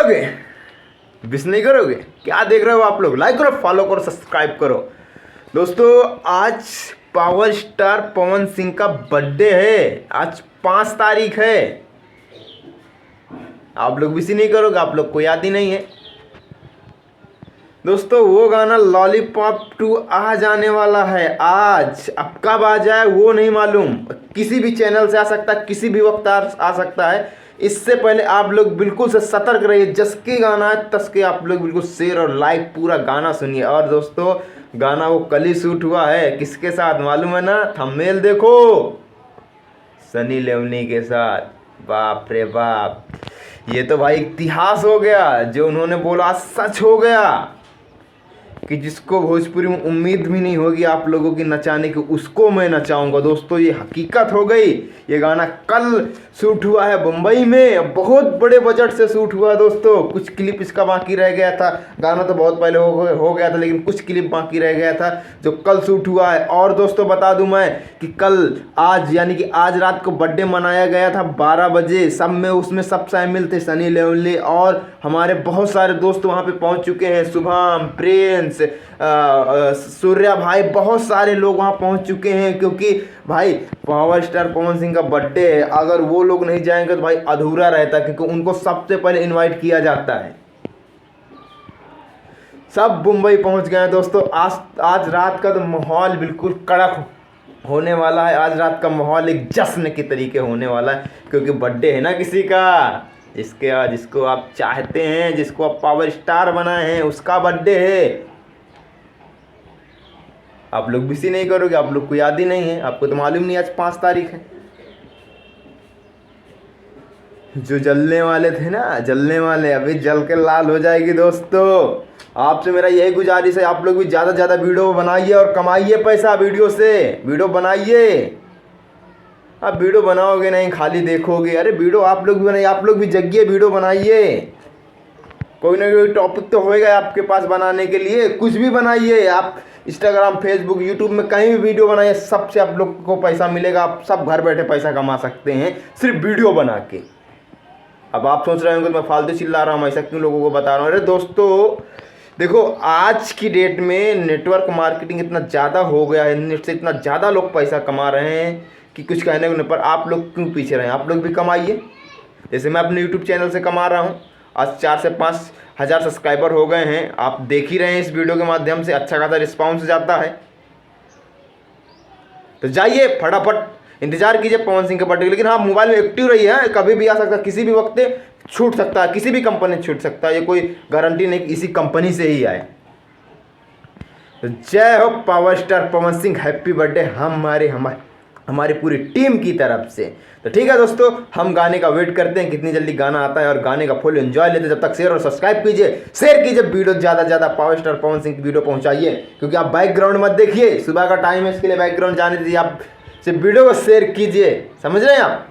करोगे? विश नहीं करोगे? क्या देख रहे हो आप लोग? लाइक करो, फॉलो करो, सब्सक्राइब करो। दोस्तों आज पावर स्टार पवन सिंह का बर्थडे है। आज 5 तारीख है। आप लोग विश नहीं करोगे? आप लोग को याद ही नहीं है। दोस्तों वो गाना लॉलीपॉप 2 आ जाने वाला है आज। अब कब आ जाए वो नहीं मालूम। किसी भी चैनल से आ सकता है, किसी भी वक्त आ सकता है। इससे पहले आप लोग बिल्कुल से सतर्क रहिए। जसके गाना है तसके आप लोग बिल्कुल शेयर और लाइक पूरा गाना सुनिए। और दोस्तों गाना वो कल ही शूट हुआ है। किसके साथ मालूम है ना? थंबनेल देखो, सनी लियोनी के साथ। बाप रे बाप, ये तो भाई इतिहास हो गया। जो उन्होंने बोला सच हो गया कि जिसको भोजपुरी में उम्मीद भी नहीं होगी आप लोगों की नचाने की, उसको मैं नचाऊंगा। दोस्तों ये हकीकत हो गई। ये गाना कल शूट हुआ है मुंबई में। बहुत बड़े बजट से शूट हुआ है दोस्तों। कुछ क्लिप इसका बाकी रह गया था। गाना तो बहुत पहले हो गया था, लेकिन कुछ क्लिप बाकी रह गया था जो कल शूट हुआ है। और दोस्तों बता दूं मैं कि कल आज यानी कि आज रात को बर्थडे मनाया गया था 12 बजे। सब में उसमें सब शामिल थे, सनी लियोनी और हमारे बहुत सारे दोस्त वहाँ पे पहुँच चुके हैं। शुभम, प्रिंस, सूर्या भाई, बहुत सारे लोग वहाँ पहुँच चुके हैं। क्योंकि भाई पावर स्टार पवन सिंह का बर्थडे है। अगर वो लोग नहीं जाएंगे तो भाई अधूरा रहता, क्योंकि उनको सबसे पहले इनवाइट किया जाता है। सब मुंबई पहुँच गए हैं दोस्तों। आज रात का तो माहौल बिल्कुल कड़क होने वाला है। आज रात का माहौल एक जश्न के तरीके होने वाला है, क्योंकि बर्थडे है ना किसी का, जिसको आप चाहते हैं, जिसको आप पावर स्टार बनाए हैं, उसका बर्थडे है। आप लोग विश नहीं करोगे? आप लोग को याद ही नहीं है। आपको तो मालूम नहीं आज 5 तारीख है। जो जलने वाले थे ना, जलने वाले अभी जल के लाल हो जाएगी। दोस्तों आपसे मेरा यही गुजारिश है, आप लोग भी ज़्यादा से ज़्यादा वीडियो बनाइए और कमाइए पैसा वीडियो से। वीडियो बनाइए। आप वीडियो बनाओगे नहीं, खाली देखोगे। अरे वीडियो आप लोग भी बनाइए, आप लोग भी जगिए, वीडियो बनाइए। कोई ना कोई टॉपिक तो होएगा आपके पास बनाने के लिए। कुछ भी बनाइए आप, इंस्टाग्राम, फेसबुक, यूट्यूब में कहीं भी वीडियो बनाइए। सबसे आप लोग को पैसा मिलेगा। आप सब घर बैठे पैसा कमा सकते हैं सिर्फ वीडियो बना के। अब आप सोच रहे होंगे तो मैं फालतू चिल्ला रहा हूँ, ऐसा क्यों लोगों को बता रहा हूँ। अरे दोस्तों देखो, आज की डेट में नेटवर्क मार्केटिंग इतना ज़्यादा हो गया है, नेट से इतना ज़्यादा लोग पैसा कमा रहे हैं कि कुछ कहने को नहीं। पर आप लोग क्यों पीछे रहे? आप लोग भी कमाइए। जैसे मैं अपने यूट्यूब चैनल से कमा रहा हूँ। आज 4 से 5 हज़ार सब्सक्राइबर हो गए हैं। आप देख ही रहे हैं, इस वीडियो के माध्यम से अच्छा खासा रिस्पांस जाता है। तो जाइए फटाफट इंतजार कीजिए पवन सिंह के बर्थडे। लेकिन हाँ, मोबाइल में एक्टिव रहिए। कभी भी आ सकता है, किसी भी वक्त छूट सकता है, किसी भी कंपनी से छूट सकता है। ये कोई गारंटी नहीं कि इसी कंपनी से ही आए। तो जय हो power star Pawan Singh, happy birthday हमारी पूरी टीम की तरफ से। तो ठीक है दोस्तों, हम गाने का वेट करते हैं कितनी जल्दी गाना आता है और गाने का फुल एंजॉय लेते हैं। जब तक शेयर और सब्सक्राइब कीजिए, शेयर कीजिए वीडियो ज़्यादा से ज़्यादा। पावर स्टार पवन सिंह की वीडियो पहुंचाइए, क्योंकि आप बैकग्राउंड मत देखिए। सुबह का टाइम है, इसके लिए बैकग्राउंड जाने दीजिए। आप सिर्फ वीडियो को शेयर कीजिए। समझ रहे हैं आप?